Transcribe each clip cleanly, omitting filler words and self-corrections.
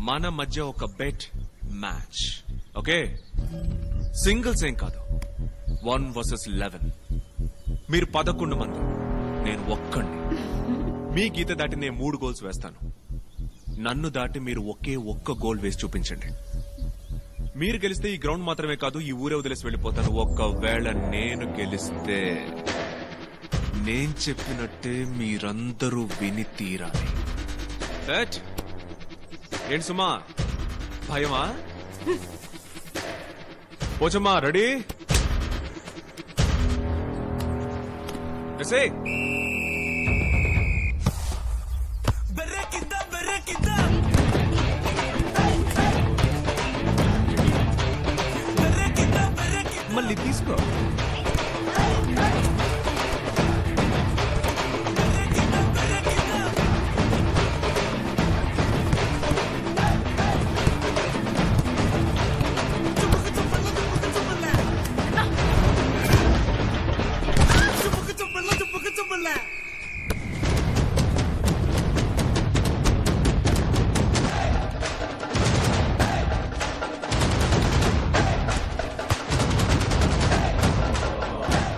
మన మధ్య ఒక బెట్ మ్యాచ్. ఓకే, సింగిల్స్ ఏం కాదు, 1 vs 11. మీరు 11 మంది, నేను ఒక్కడిని. మీ గీత దాటి నేను 3 గోల్స్ వేస్తాను. నన్ను దాటి మీరు ఒకే ఒక్క గోల్ వేసి చూపించండి. మీరు గెలిస్తే ఈ గ్రౌండ్ మాత్రమే కాదు, ఈ ఊరే వదిలేసి వెళ్ళిపోతాను. ఒకవేళ నేను గెలిస్తే నేను చెప్పినట్టే మీరందరూ విని తీరాలి. ఏంటి సుమా, భయమా? పోచమ్మా, రెడీ? ఎసే మళ్ళీ తీసుకో.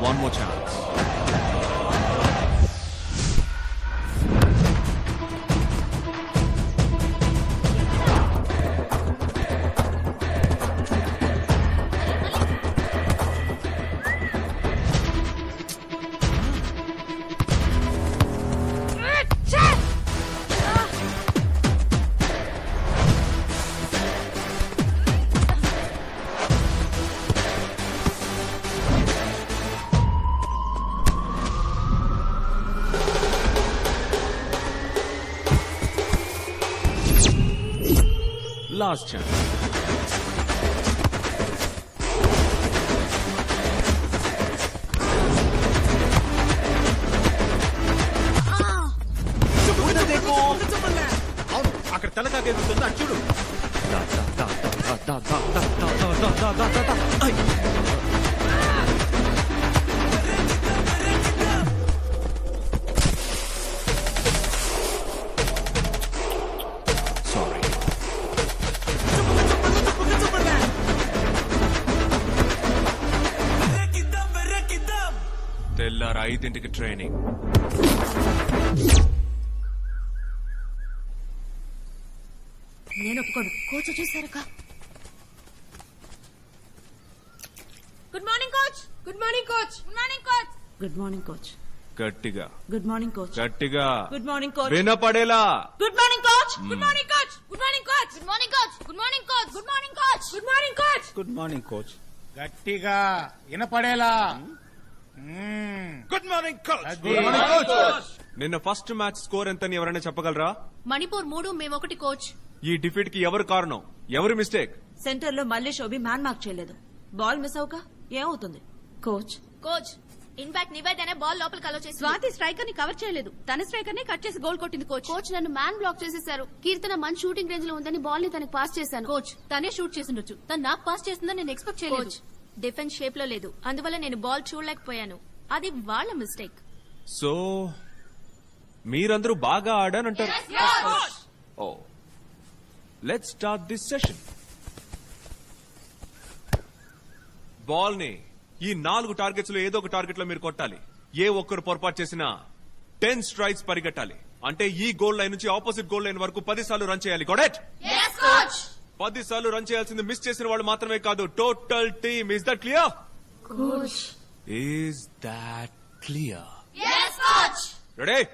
One more chance. Last chance. అక్కడ తలకాయ ఎదుగుతుంది, అటు చూడు. తెల్లారు 5ంటికి ట్రైనింగ్. నేను ఒప్పుకోను. కోచ్ చూసారు. Good morning coach. Good morning coach. Good morning coach. Good morning coach. గట్టిగా. Good morning coach. గట్టిగా. Good morning coach. వినపడేలా. Good morning coach. Good morning coach. Good morning coach. Good morning coach. Good morning coach. Good morning coach. Good morning coach. Good morning coach. గట్టిగా వినపడేలా. Good morning coach. నిన్న first match score ఎంతని ఎవరైనా చెప్పగలరా? మణిపూర్ 3, మేము 1 coach. ఈ defeat కి ఎవరు కారణం? ఎవరి మిస్టేక్? సెంటర్ లో మళ్ళీ శోభి మ్యాన్ మార్క్ చేయలేదు. బాల్ మిస్ అవక ఏమవుతుంది? కోచ్. కోచ్ ఇన్ఫాక్ట్ నివేదనే బాల్ లోపలికి అలో చేసి స్వాతి స్ట్రైకర్ ని కవర్ చేయలేదు. తన స్ట్రైకర్ ని కట్ చేసి గోల్ కొట్టింది కోచ్. కోచ్ నన్ను మ్యాన్ బ్లాక్ చేసేశారు. కీర్తన మంచి షూటింగ్ రేంజ్ లో ఉందని బాల్ ని తనకి పాస్ చేశాను. కోచ్ తనే షూట్ చేసిండొచ్చు, తను నాకు పాస్ చేస్తుందని నేను ఎక్స్పెక్ట్ చేయలేదు. కోచ్ డిఫెన్స్ షేప్ లో లేదు, అందువల్ల నేను బాల్ చూడలేకపోయాను. అది వాళ్ళ మిస్టేక్. సో మీరందరూ బాగా ఆడానంటారు. Oh, let's start this session. Ball ని ఈ 4 టార్గెట్స్ లో ఏదో ఒక టార్గెట్ లో మీరు కొట్టాలి. ఏ ఒక్కరు పొరపాటు చేసినా 10 స్ట్రైక్స్ పరిగెట్టాలి. అంటే ఈ గోల్ లైన్ నుంచి ఆపోజిట్ గోల్ లైన్ వరకు 10 సార్లు రన్ చేయాలి. గోడెట్ 10 సార్లు రన్ చేయాల్సింది మిస్ చేసిన వాళ్ళు మాత్రమే కాదు, total team. Is that clear? Is that clear? Yes, coach. Ready?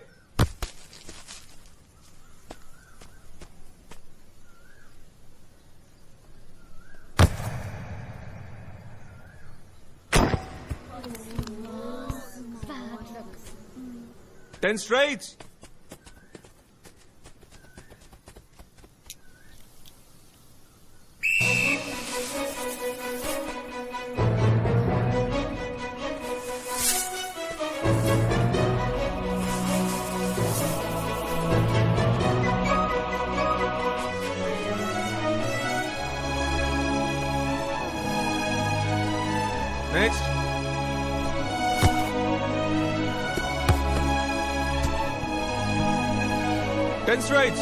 Ten straights. Next. Ten straights.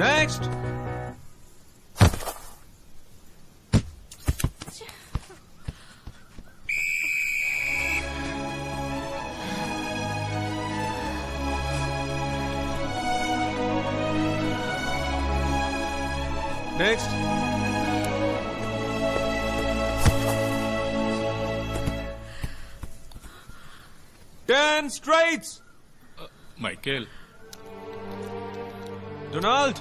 Next. Next. Ten straights. Michael, Donald.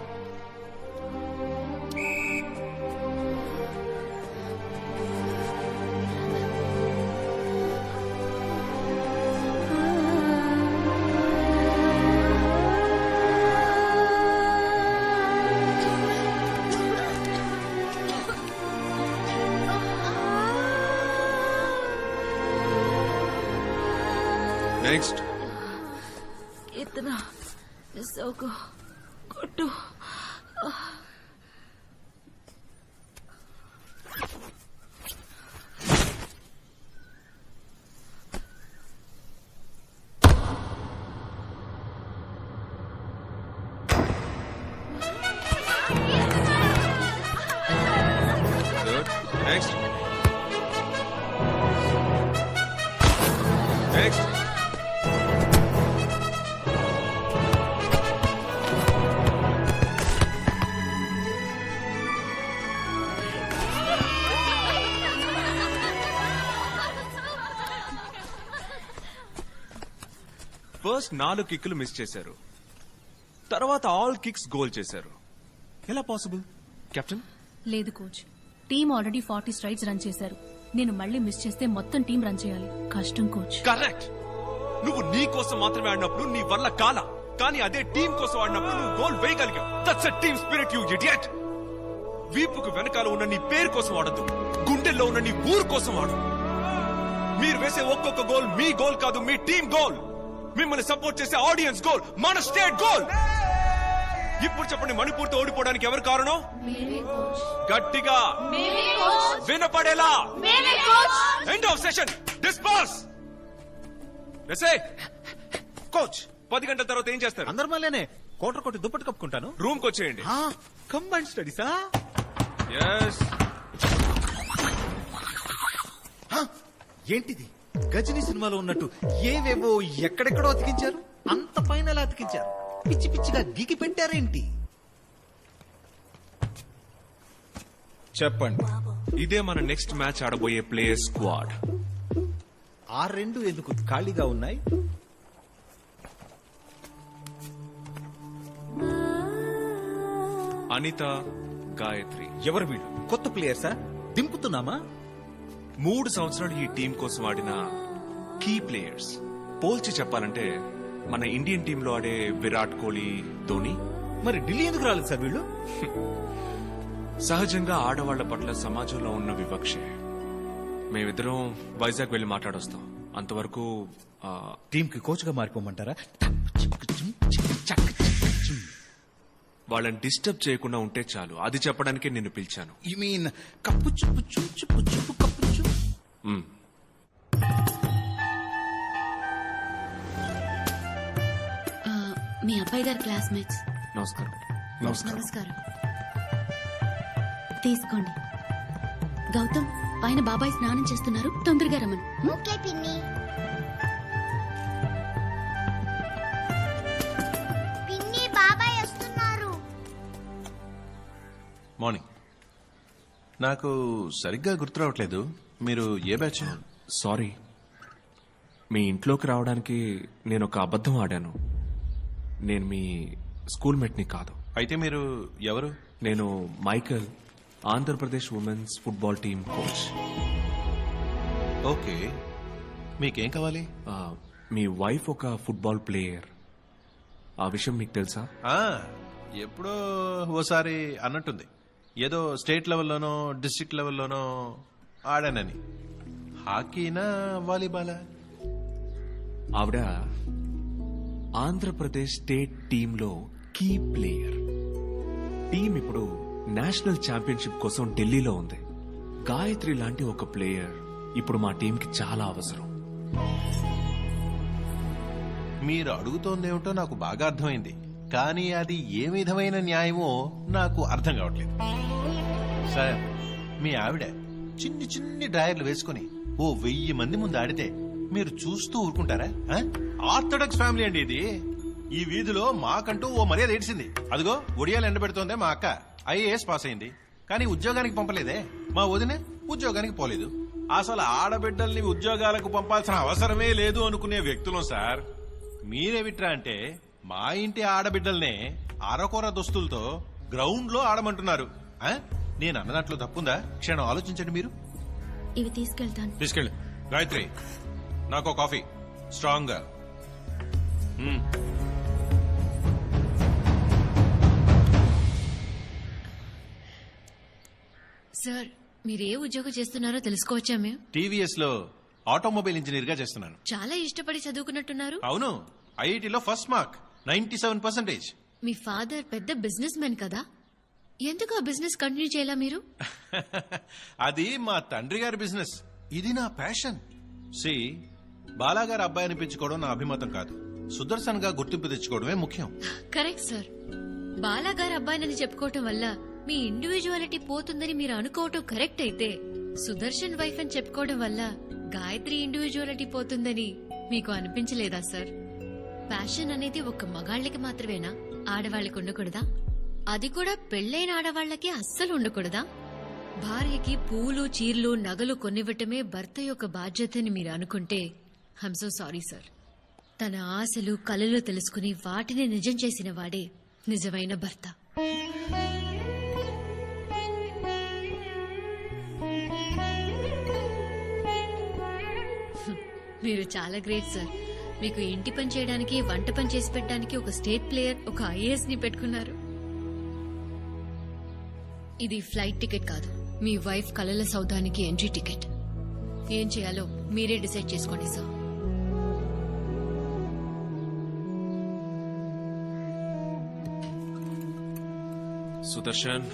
Next. इतना सौ को కొట్టు. Good. Next. Next. ఫస్ట్ 4 కిక్లు మిస్ చేశారు, తర్వాత ఆల్ కిక్స్ గోల్ చేశారు. ఎలా possible captain? లేదు coach, team already 40 straights run చేశారు. నేను మళ్ళీ మిస్ చేస్తే మొత్తం టీం రన్ చేయాలి. కష్టం కోచ్. కరెక్ట్. నువ్వు నీ కోసం మాత్రమే ఆడినప్పుడు నీ వల్ల కాల, కానీ అదే టీం కోసం ఆడినప్పుడు నువ్వు గోల్ వేయగలిగావు. That's a team spirit, you idiot. వీపుకు వెనకాల ఉన్న నీ పేరు కోసం ఆడద్దు, గుండెల్లో ఉన్న నీ ఊరు కోసం ఆడు. మీరు వేసే ఒక్కొక్క గోల్ మీ గోల్ కాదు, మీ టీం గోల్. మిమ్మల్ని సపోర్ట్ చేసే ఆడియన్స్ గోల్, మన స్టేట్ గోల్. ఇప్పుడు చెప్పండి, మణిపూర్తో ఓడిపోవడానికి ఎవరు కారణం? గట్టిగా వినపడేలా. End of session. Disperse. Coach, 10 గంటల తర్వాత ఏం చేస్తారు? అందరి మళ్ళీనే కోటర్ కొట్టి దుప్పటి కప్పుకుంటాను. రూమ్ కి వచ్చేయండి. కంబైన్ స్టడీసా? Yes. ఏంటిది? గజనీ సినిమాలో ఉన్నట్టు ఏవేవో ఎక్కడెక్కడో అతికించారు. అంత పైన ఎలా అతికించారు? పిచ్చి పిచ్చిగా గీకి పెట్టారేంటి? చెప్పండి. ఇదే మన నెక్స్ట్ మ్యాచ్ ఆడబోయే ప్లేయర్ స్క్వాడ్. ఆ రెండు ఎందుకు ఖాళీగా ఉన్నాయి? అనిత, గాయత్రి. ఎవరు వీళ్ళు? కొత్త ప్లేయర్సా? దింపుతున్నామా? 3 సంవత్సరాలు ఈ టీం కోసం ఆడిన కీ ప్లేయర్స్. పోల్చి చెప్పాలంటే మన ఇండియన్ టీంలో ఆడే విరాట్ కోహ్లీ, ధోని. మరి ఢిల్లీ ఎందుకు రాలేదు సార్ వీళ్ళు? సహజంగా ఆడవాళ్ల పట్ల సమాజంలో ఉన్న వివక్షే. మేమిద్దరం వైజాగ్ వెళ్లి మాట్లాడొస్తాం. అంతవరకు టీం కి కోచ్ గా మారిపోమంటారా? వాళ్ళని డిస్టర్బ్ చేయకుండా ఉంటే చాలు. అది చెప్పడానికే నిన్ను పిలిచాను. యు మీన్ కప్పు చుప్పు చుప్పు చుప్పు కప్పు చు. మీ అబ్బాయి గారి క్లాస్మేట్స్. నమస్కారం. నమస్కారం. తీసుకోండి. గౌతమ్, పైన బాబాయ్ స్నానం చేస్తున్నారు, తొందరగా రమ్మను. ఓకే పిన్ని. పిన్ని, బాబాయ్ వస్తున్నారు. మార్నింగ్. నాకు సరిగ్గా గుర్తు రావట్లేదు, మీరు ఏ బ్యాచ్? సారీ, మీ ఇంట్లోకి రావడానికి నేను ఒక అబద్ధం ఆడాను. నేను మీ స్కూల్ మేట్ని కాదు. అయితే మీరు ఎవరు? నేను Michael, Andhra Pradesh women's football team coach. Okay, మీకేం కావాలి? మీ వైఫ్ ఒక ఫుట్బాల్ ప్లేయర్. ఆ విషయం మీకు తెలుసా? ఎప్పుడో ఓసారి అన్నట్టుంది. ఏదో స్టేట్ లెవెల్లోనో డిస్ట్రిక్ట్ లెవెల్లోనో ఆడానని. హాకీనా వాలీబాలా? ఆవిడ ఆంధ్రప్రదేశ్ స్టేట్ టీంలో కీ ప్లేయర్. టీం ఇప్పుడు నేషనల్ ఛాంపియన్షిప్ కోసం ఢిల్లీలో ఉంది. గాయత్రి లాంటి ఒక ప్లేయర్ ఇప్పుడు మా టీంకి చాలా అవసరం. మీరు అడుగుతోందేమిటో నాకు బాగా అర్థమైంది. కానీ అది ఏ విధమైన న్యాయమో నాకు అర్థం కావట్లేదు. సార్, మీ ఆవిడ చిన్ని చిన్ని డ్రాయర్లు వేసుకుని ఓ 1000 మంది ముందు ఆడితే మీరు చూస్తూ ఊరుకుంటారా? ఆర్థోడాక్స్ ఫ్యామిలీ అండి ఇది. ఈ వీధిలో మాకంటూ ఓ మర్యాద ఏడ్చింది. అదిగో ఒడియాలు ఎండబెడుతోందే మా అక్క. IAS పాస్ అయింది, కానీ ఉద్యోగానికి పంపలేదే. మా వదిన ఉద్యోగానికి పోలేదు. అసలు ఆడబిడ్డల్ని ఉద్యోగాలకు పంపాల్సిన అవసరమే లేదు అనుకునే వ్యక్తులం సార్. మీరేమిట్రా అంటే మా ఇంటి ఆడబిడ్డల్నే అరకొర దుస్తులతో గ్రౌండ్ లో ఆడమంటున్నారు. నేను అన్నదాంట్లో తప్పుందా? క్షణం ఆలోచించండి మీరు. ఇవి తీసుకెళ్తాను. తీసుకెళ్ళు. గాయత్రి, నాకు కాఫీ స్ట్రాంగ్ గా. సార్, మీరు ఏ ఉద్యోగం చేస్తున్నారో తెలుసుకోవచ్చా మేము? టీవీఎస్ లో ఆటోమొబైల్ ఇంజనీర్ గా చేస్తున్నాను. చాలా ఇష్టపడి చదువుకున్నట్టున్నారు. అవును, ఐఐటిలో ఫస్ట్ మార్క్ 97%. మీ ఫాదర్ పెద్ద బిజినెస్ మ్యాన్ కదా, ఎందుకు ఆ బిజినెస్ కంటిన్యూ చేయాలా మీరు? అది మా తండ్రి గారి బిజినెస్, ఇది నా ప్యాషన్. సి, బాలాగారి అబ్బాయి అనిపించుకోవడం నా అభిమతం కాదు. సుదర్శన్ గా గుర్తింపు తెచ్చుకోవడమే ముఖ్యం. Correct sir. బాలాగారి అబ్బాయినని చెప్పుకోవటం వల్ల మీ ఇండివిజువాలిటీ పోతుందని మీరు అనుకోవటం కరెక్ట్ అయితే, సుదర్శన్ వైఫ్ అని చెప్పుకోవడం వల్ల గాయత్రి ఇండివిజువాలిటీ పోతుందని మీకు అనిపించలేదా సార్? ప్యాషన్ అనేది ఒక్క మగాళ్ళకి మాత్రమేనా, ఆడవాళ్ళకి ఉండకూడదా? అది కూడా పెళ్లైన ఆడవాళ్లకి అస్సలు ఉండకూడదా? భార్యకి పూలు, చీరలు, నగలు కొనివ్వటమే భర్త యొక్క బాధ్యతని మీరు అనుకుంటే ఐమ్ సో సారీ సార్. తన ఆశలు, కలలు తెలుసుకుని వాటిని నిజం చేసిన వాడే నిజమైన భర్త. మీరు చాలా గ్రేట్ సార్. మీకు ఇంటి పని చేయడానికి, వంట పని చేసి పెట్టడానికి ఒక స్టేట్ ప్లేయర్, ఒక IAS ని పెట్టుకున్నారు. ఇది ఫ్లైట్ టికెట్ కాదు, మీ వైఫ్ కలల సౌదానికి ఎంట్రీ టికెట్. ఏం చేయాలో మీరే డిసైడ్ చేసుకోండి సార్. సుదర్శన్,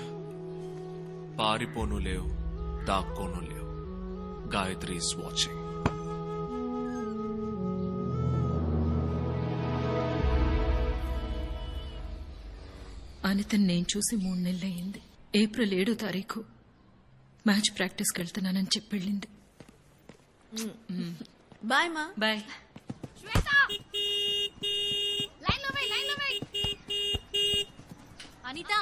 పారిపోను లేవు, దాక్కోను లేవు. Gayatri is watching. అనితను నేను చూసి 3 నెలలయ్యింది. ఏప్రిల్ 7వ తారీఖు మ్యాచ్ ప్రాక్టీస్కి వెళ్తున్నానని చెప్పి వెళ్ళింది. బాయ్ మా. బాయ్. అనిత,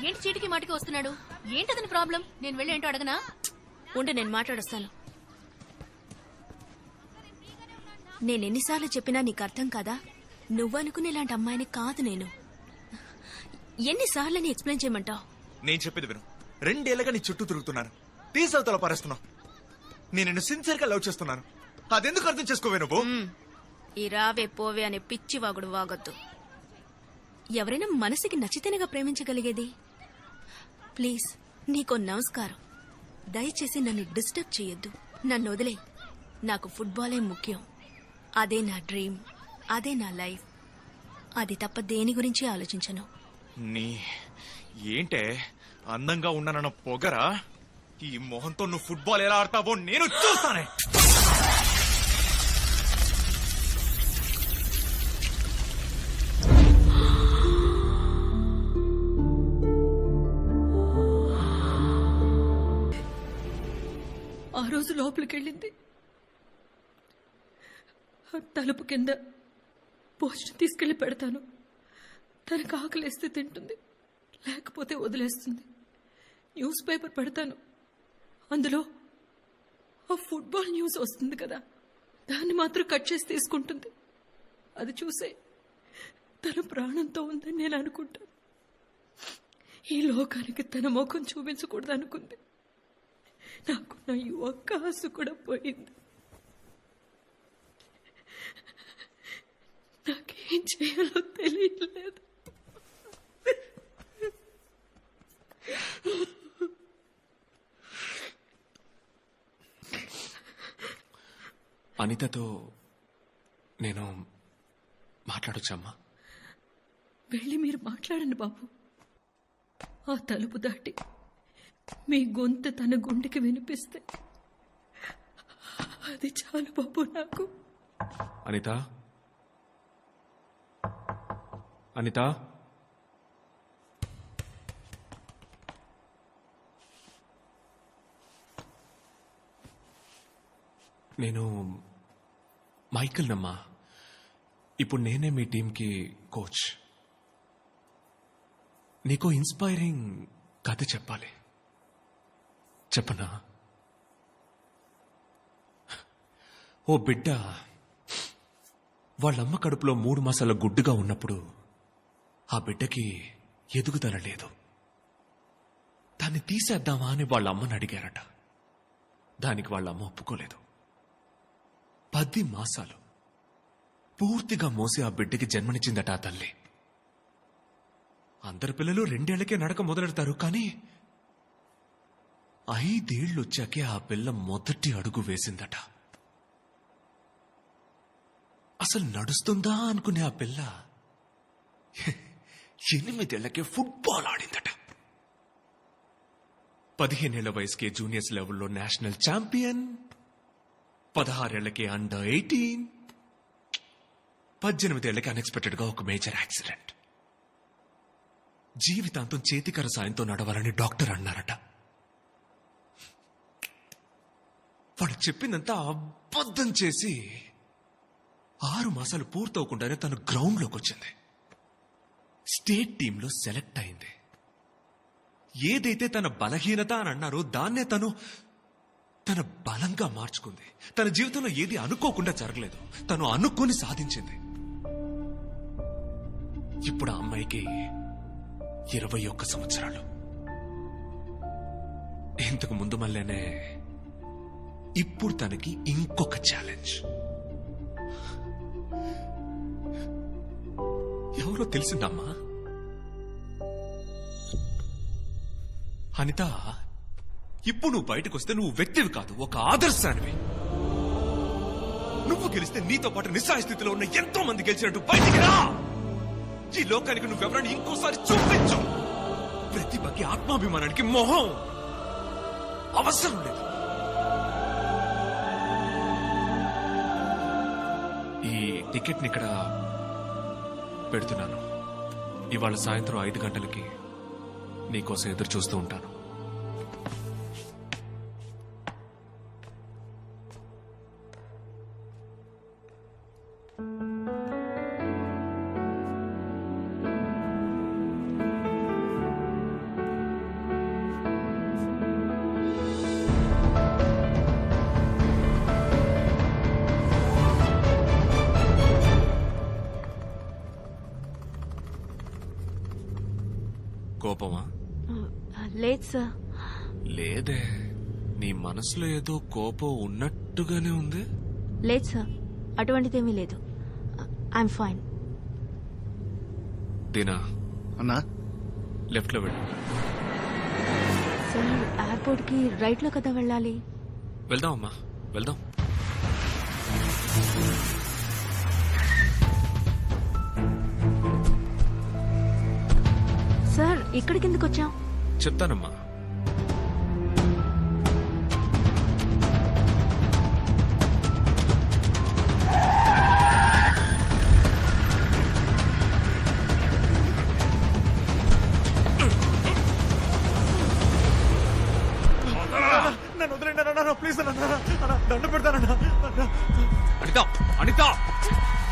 ఏంటి చీటికి మాటికి వస్తున్నాడు? ఏంటతని ప్రాబ్లం? నేను వెళ్ళి ఏంటో అడగనా? ఉండి నేను మాట్లాడొస్తాను. నేనెన్నిసార్లు చెప్పినా నీకు అర్థం కాదా? నువ్వనుకునే ఇలాంటి అమ్మాయిని కాదు నేను. ఎన్నిసార్లు ఎక్స్ప్లెయిన్ చేయమంటావు? నేను చెప్పేది విను. 2 ఏళ్లుగా నీ చుట్టూ తిరుగుతున్నాను, తీసవతల పారేస్తున్నావు. నేను నిన్ను సిన్సియర్ గా లవ్ చేస్తున్నాను. అదెందుకు అర్థం చేసుకోవే నువ్వు? ఈ రావే పోవే అనే పిచ్చి వాగుడు వాగొద్దు. ఎవరైనా మనసుకి నచ్చితేనేగా ప్రేమించగలిగేది. ప్లీజ్, నీకో నమస్కారం. దయచేసి నన్ను డిస్టర్బ్ చేయొద్దు. నన్ను వదిలే. నాకు ఫుట్బాలే ముఖ్యం. అదే నా డ్రీమ్, అదే నా లైఫ్. అది తప్ప దేని గురించి ఆలోచించను. నీ ఏంటే అందంగా ఉన్నానన్న పొగరా? ఈ మొహంతో నువ్వు ఫుట్బాల్ ఎలా ఆడతావో నేను చూస్తానే. ఆ రోజు లోపలికి వెళ్ళింది. తలుపు కింద భోజనం తీసుకెళ్లి పెడతాను. తనకు ఆకలేస్తే తింటుంది, లేకపోతే వదిలేస్తుంది. న్యూస్ పేపర్ పెడతాను, అందులో ఆ ఫుట్బాల్ న్యూస్ వస్తుంది కదా, దాన్ని మాత్రం కట్ చేసి తీసుకుంటుంది. అది చూసే తన ప్రాణంతో ఉందని నేను అనుకుంటాను. ఈ లోకానికి తన ముఖం చూపించకూడదు అనుకుంది. నాకు నా ఒక్క ఆశ కూడా పోయింది. నాకేం చేయాలో తెలియట్లేదు. అనితతో నేను మాట్లాడొచ్చమ్మా? వెళ్ళి మీరు మాట్లాడండి బాబు. ఆ తలుపు దాటి మీ గొంతు తన గుండెకి వినిపిస్తే అది చాలు బాబు నాకు. అనిత, అనిత, నేను మైకిల్ నమ్మా. ఇప్పుడు నేనే మీ టీంకి కోచ్. నీకో ఇన్స్పైరింగ్ కథ చెప్పాలి. చెప్పనా? ఓ బిడ్డ వాళ్ళమ్మ కడుపులో 3 మాసాల గుడ్డుగా ఉన్నప్పుడు ఆ బిడ్డకి ఎదుగుదల లేదు. దాన్ని తీసేద్దామా అని వాళ్ళ అమ్మని అడిగారట. దానికి వాళ్ళ అమ్మ ఒప్పుకోలేదు. 10 మాసాలు పూర్తిగా మోసి ఆ బిడ్డకి జన్మనిచ్చిందట ఆ తల్లి. అందరి పిల్లలు 2 ఏళ్లకే నడక మొదలెడతారు, కానీ 5 ఏళ్ళు వచ్చాకే ఆ పిల్ల మొదటి అడుగు వేసిందట. అసలు నడుస్తుందా అనుకునే ఆ పిల్ల 8 ఏళ్లకే ఫుట్బాల్ ఆడిందట. 15 ఏళ్ల వయసుకే జూనియర్స్ లెవెల్లో నేషనల్ ఛాంపియన్, 16 ఏళ్లకే అండర్ 18, 18 ఏళ్లకి అన్ఎక్స్పెక్టెడ్ గా ఒక మేజర్ యాక్సిడెంట్. జీవితాంతం చేతికర సాయంతో నడవాలని డాక్టర్ అన్నారట. వాడు చెప్పిందంతా అబద్ధం చేసి 6 మాసాలు పూర్తవకుండానే తను గ్రౌండ్లోకి వచ్చింది. స్టేట్ టీంలో సెలెక్ట్ అయింది. ఏదైతే తన బలహీనత అని అన్నారో దాన్నే తను తన బలంగా మార్చుకుంది. తన జీవితంలో ఏది అనుకోకుండా జరగలేదు, తను అనుకుని సాధించింది. ఇప్పుడు ఆ అమ్మాయికి 21 సంవత్సరాలు. ఇంతకు ముందు మళ్ళీనే ఇప్పుడు తనకి ఇంకొక ఛాలెంజ్. ఎవరో తెలిసిందమ్మా? అనిత, ఇప్పుడు నువ్వు బయటకు వస్తే నువ్వు వ్యక్తివి కాదు, ఒక ఆదర్శానివి. నువ్వు గెలిస్తే నీతో పాటు నిస్సహాయ స్థితిలో ఉన్న ఎంతో మంది గెలిచినట్టు బయటికి రా. ఈ లోకానికి నువ్వెవరని ఇంకోసారి చూపించు. ప్రతిభకి, ఆత్మాభిమానానికి మొహం అవసరం లేదు. ఈ టికెట్ని ఇక్కడ పెడుతున్నాను. ఇవాళ సాయంత్రం 5 గంటలకి నీకోసం ఎదురు చూస్తూ ఉంటాను. కోపమా? లేదు సార్. లేదే, నీ మనసులో ఏదో కోపం ఉన్నట్టుగానే ఉంది. లేదు సార్, అటువంటిదేమీ లేదు. I'm fine. దీనా అన్నా, లెఫ్ట్ లో వెళ్ళు. సార్, ఎయిర్పోర్ట్ కి రైట్ లో కదా వెళ్ళాలి. వెళ్దాం అమ్మా, వెళ్దాం. సార్, ఇక్కడికి ఎందుకు వచ్చాం? చెప్తానమ్మా. నన్ను వదిలేండి అన్నా, ప్లీజ్ అన్నా, దండ పెడతానన్నా. అనిత, అనిత,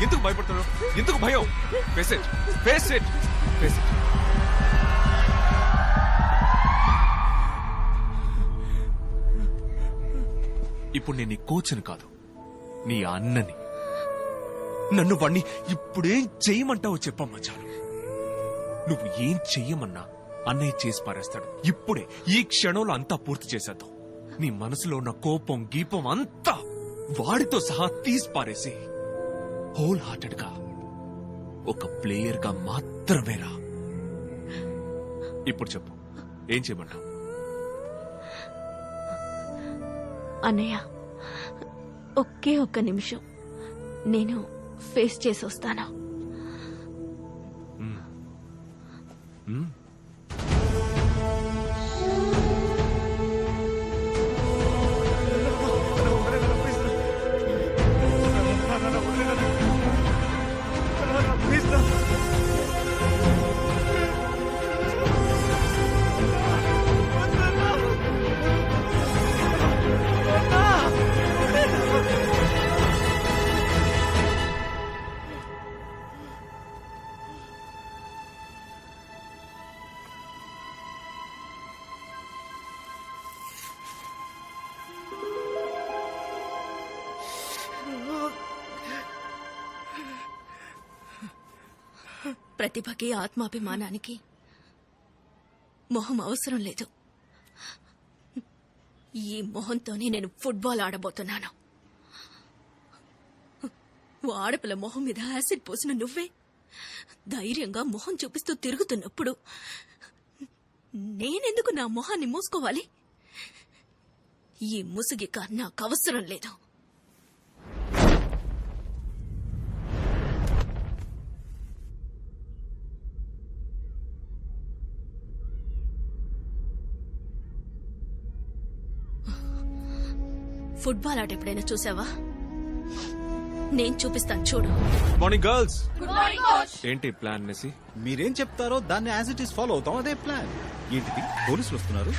ఎందుకు భయపడుతున్నావు? ఎందుకు భయం? Face it, face it, face it. ఇప్పుడు నేను నీ కోచ్ని కాదు, నీ అన్నని. నన్ను వాణ్ణి ఇప్పుడేం చెయ్యమంటావో చెప్పమ్మా చాలు. నువ్వు ఏం చెయ్యమన్నా అన్నయ్య చేసి పారేస్తాడు. ఇప్పుడే ఈ క్షణంలో అంతా పూర్తి చేసేద్దాం. నీ మనసులో ఉన్న కోపం, గీపం అంతా వాడితో సహా తీసి పారేసి హోల్ హార్టెడ్ గా ఒక ప్లేయర్ గా మాత్రమే రా. ఇప్పుడు చెప్పు, ఏం చేయమంటావు? అన్నయ్య, ఒకే ఒక్క నిమిషం, నేను ఫేస్ చేసి వస్తాను. ప్రతిభకి ఆత్మాభిమానానికి మొహం అవసరం లేదు. ఈ మొహంతోనే నేను ఫుట్బాల్ ఆడబోతున్నాను. ఓ ఆడపిల్ల మొహం మీద యాసిడ్ పోసిన నువ్వే ధైర్యంగా మొహం చూపిస్తూ తిరుగుతున్నప్పుడు నేనెందుకు నా మొహాన్ని మూసుకోవాలి? ఈ ముసుగిక నాకు అవసరం లేదు. ఫుట్బాల్ ఆట ఎప్పుడైనా చూసావా? నేను చూపిస్తాను, చూడు. Morning girls. Good morning coach. ఏంటి ప్లాన్ మెస్సీ? మీరేం చెప్తారో దాన్ని యాజ్ ఇట్ ఈస్ ఫాలో అవుతాం. అదే ప్లాన్. ఏంటిది, పోలీసులు వస్తున్నారు?